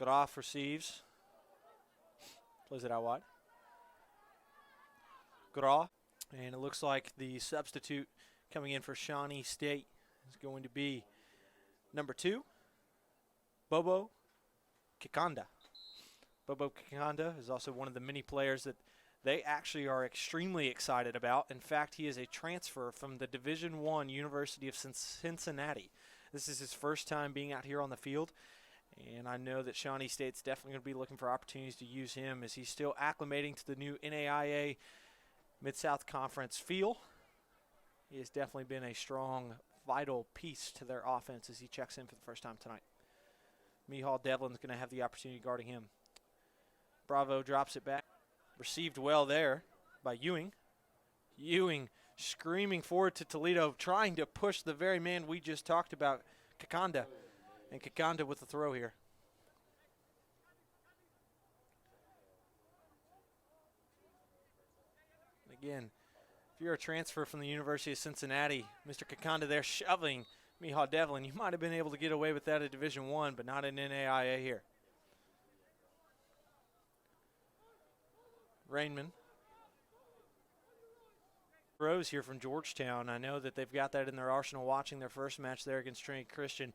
Graf receives. Plays it out wide. Graf. And it looks like the substitute coming in for Shawnee State is going to be number 2, Bobo Kikonda. Bobo Kikonda is also one of the many players that they actually are extremely excited about. In fact, he is a transfer from the Division I University of Cincinnati. This is his first time being out here on the field, and I know that Shawnee State's definitely going to be looking for opportunities to use him as he's still acclimating to the new NAIA Mid-South Conference feel. He has definitely been a strong, vital piece to their offense as he checks in for the first time tonight. Mihal Devlin's going to have the opportunity guarding him. Bravo drops it back. Received well there by Ewing. Ewing screaming forward to Toledo, trying to push the very man we just talked about, Kikonda. And Kikonda with the throw here. Again, if you're a transfer from the University of Cincinnati, Mr. Kikonda there shoving Mihal Devlin, you might have been able to get away with that at Division I, but not in NAIA here. Rainman. Rose here from Georgetown. I know that they've got that in their arsenal watching their first match there against Trinity Christian.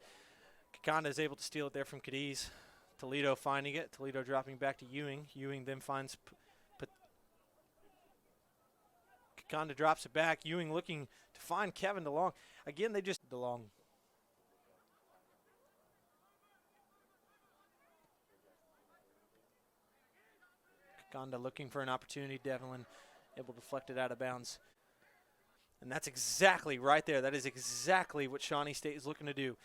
Kikonda is able to steal it there from Cadiz. Toledo finding it. Toledo dropping back to Ewing. Ewing then finds Kikonda drops it back. Ewing looking to find Kevin DeLong. Again, they just DeLong. Kikonda looking for an opportunity. Devlin able to deflect it out of bounds. And that's exactly right there. That is exactly what Shawnee State is looking to do.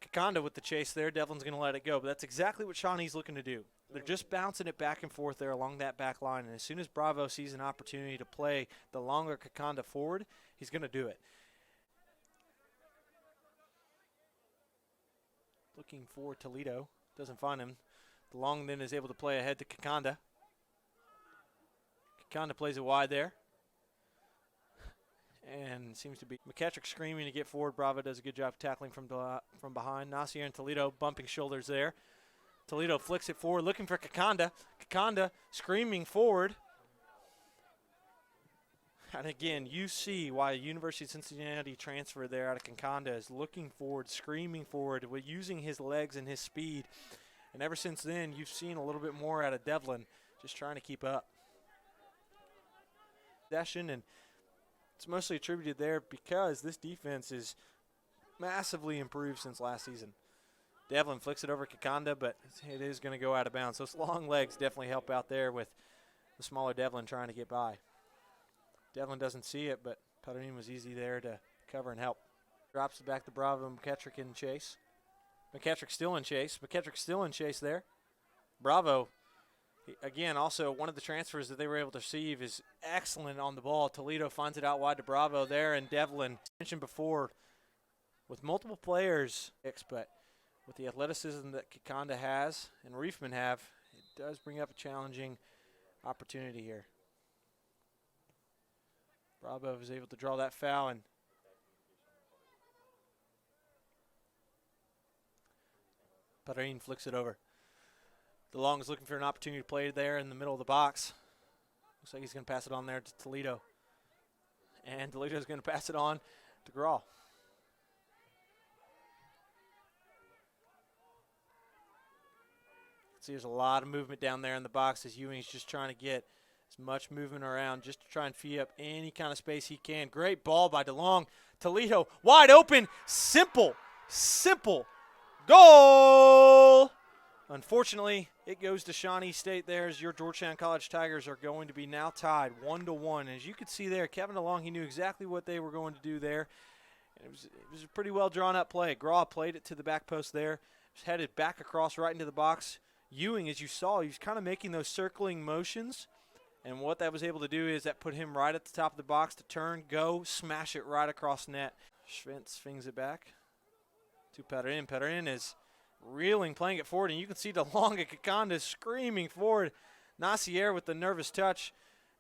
Kikonda with the chase there. Devlin's going to let it go. But that's exactly what Shawnee's looking to do. They're just bouncing it back and forth there along that back line. And as soon as Bravo sees an opportunity to play the longer Kikonda forward, he's going to do it. Looking for Toledo. Doesn't find him. DeLong then is able to play ahead to Kikonda. Kikonda plays it wide there. And seems to be McKettrick screaming to get forward. Bravo does a good job tackling from behind. Nasir and Toledo bumping shoulders there. Toledo flicks it forward, looking for Kikonda. Kikonda screaming forward. And again, you see why a University of Cincinnati transfer there out of Kikonda is looking forward, screaming forward, with using his legs and his speed. And ever since then, you've seen a little bit more out of Devlin, just trying to keep up. And it's mostly attributed there because this defense is massively improved since last season. Devlin flicks it over Kikonda, but it is going to go out of bounds. Those long legs definitely help out there with the smaller Devlin trying to get by. Devlin doesn't see it, but Patterson was easy there to cover and help. Drops it back to Bravo. McKettrick in chase. McKettrick still in chase. McKettrick still in chase there. Bravo. Again, also one of the transfers that they were able to receive is excellent on the ball. Toledo finds it out wide to Bravo there, and Devlin, mentioned before, with multiple players, but with the athleticism that Kikonda has and Reefman have, it does bring up a challenging opportunity here. Bravo was able to draw that foul, and Patterson flicks it over. DeLong is looking for an opportunity to play there in the middle of the box. Looks like he's going to pass it on there to Toledo. And Toledo is going to pass it on to Graw. See, there's a lot of movement down there in the box as Ewing's just trying to get as much movement around just to try and free up any kind of space he can. Great ball by DeLong. Toledo wide open. Simple goal. Unfortunately, it goes to Shawnee State there as your Georgetown College Tigers are going to be now tied 1-1. As you could see there, Kevin DeLong, he knew exactly what they were going to do there. And it was a pretty well drawn up play. Graw played it to the back post there. Was headed back across right into the box. Ewing, as you saw, he was kind of making those circling motions. And what that was able to do is that put him right at the top of the box to turn, go, smash it right across net. Schwentz swings it back to Patterson. Patterson is reeling, playing it forward, and you can see DeLong and Kikonda screaming forward. Nasir with the nervous touch.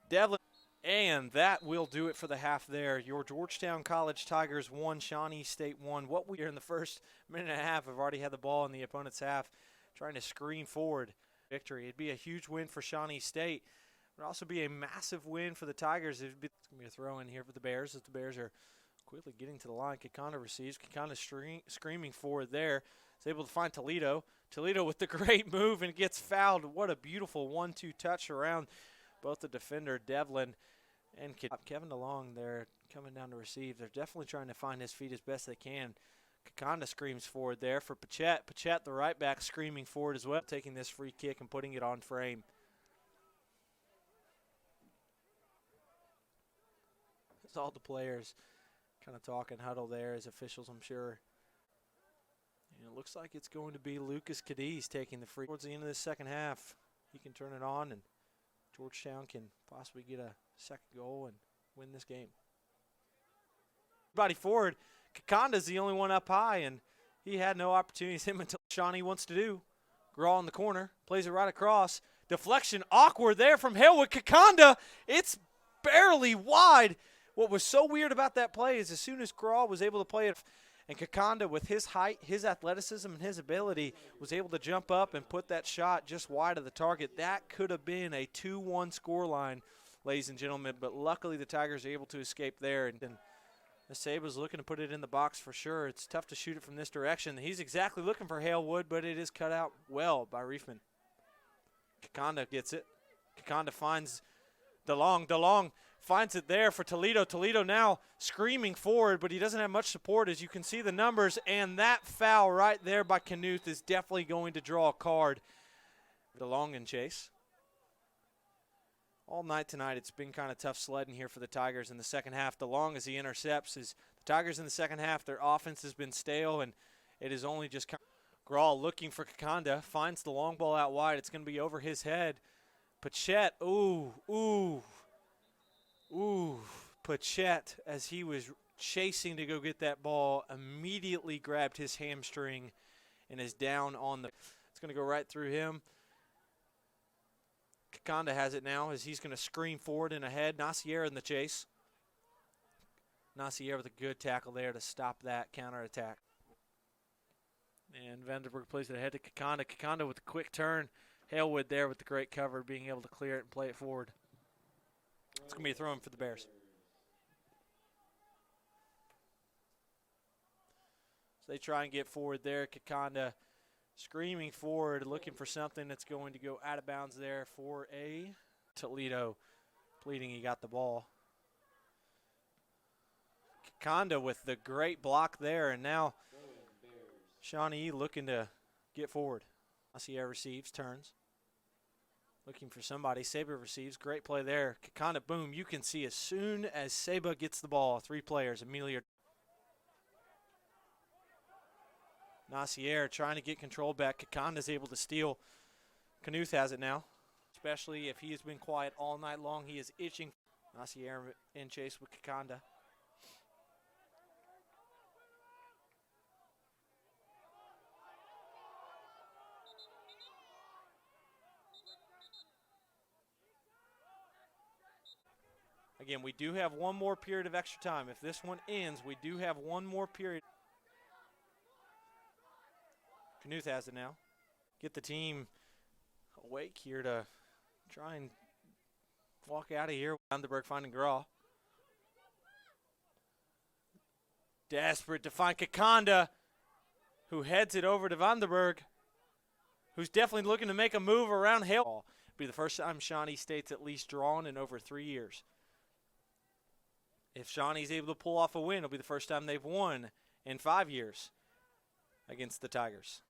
Devlin, and that will do it for the half there. Your Georgetown College Tigers 1, Shawnee State 1. What we are in the first minute and a half have already had the ball in the opponent's half. trying to screen forward. Victory. It'd be a huge win for Shawnee State. It would also be a massive win for the Tigers. It's going to be a throw in here for the Bears as the Bears are quickly getting to the line. Kikonda receives. Kikonda screaming forward there. Is able to find Toledo. Toledo with the great move and gets fouled. What a beautiful 1-2 touch around both the defender, Devlin, and Kevin DeLong there coming down to receive. They're definitely trying to find his feet as best they can. Kikonda screams forward there for Pachette. Pachette, the right back, screaming forward as well, taking this free kick and putting it on frame. It's all the players kind of talking huddle there as officials, I'm sure. And it looks like it's going to be Lucas Cadiz taking the free towards the end of the second half. He can turn it on, and Georgetown can possibly get a second goal and win this game. Everybody forward. Kikonda's the only one up high, and he had no opportunities him until Shawnee wants to do. Graw in the corner, plays it right across. Deflection awkward there from Halewood. Kikonda, it's barely wide. What was so weird about that play is as soon as Graw was able to play it, and Kikonda with his height, his athleticism, and his ability was able to jump up and put that shot just wide of the target. That could have been a 2-1 scoreline, ladies and gentlemen, but luckily the Tigers are able to escape there. And Saba's looking to put it in the box for sure. It's tough to shoot it from this direction. He's exactly looking for Halewood, but it is cut out well by Reefman. Kikonda gets it. Kikonda finds DeLong. DeLong finds it there for Toledo. Toledo now screaming forward, but he doesn't have much support as you can see the numbers, and that foul right there by Knuth is definitely going to draw a card. DeLong in chase. All night tonight, it's been kind of tough sledding here for the Tigers in the second half. DeLong, as he intercepts, is the Tigers in the second half. Their offense has been stale, and it is only just Grawl looking for Kikonda, finds the long ball out wide. It's going to be over his head. Pachette, ooh. Pachette, as he was chasing to go get that ball, immediately grabbed his hamstring and is down on the. It's going to go right through him. Kikonda has it now as he's going to scream forward and ahead. Nacier in the chase. Nacier with a good tackle there to stop that counterattack. And Vandenberg plays it ahead to Kikonda. Kikonda with a quick turn. Halewood there with the great cover, being able to clear it and play it forward. It's going to be a throw-in for the Bears. So they try and get forward there. Kikonda screaming forward, looking for something that's going to go out of bounds there for a Toledo. Pleading he got the ball. Kikonda with the great block there, and now Shawnee looking to get forward. Nacier receives, turns. Looking for somebody. Saba receives. Great play there. Kikonda, boom. You can see as soon as Saba gets the ball, three players immediately. Nacier trying to get control back. Kikonda's able to steal. Knuth has it now. Especially if he has been quiet all night long. He is itching. Nacier in chase with Kikonda. Again, we do have one more period of extra time. If this one ends, we do have one more period. Knuth has it now. Get the team awake here to try and walk out of here. Vandenberg finding Graw. Desperate to find Kikonda, who heads it over to Vandenberg, who's definitely looking to make a move around Hale. It'll be the first time Shawnee State's at least drawn in over 3 years. If Shawnee's able to pull off a win, it'll be the first time they've won in 5 years against the Tigers.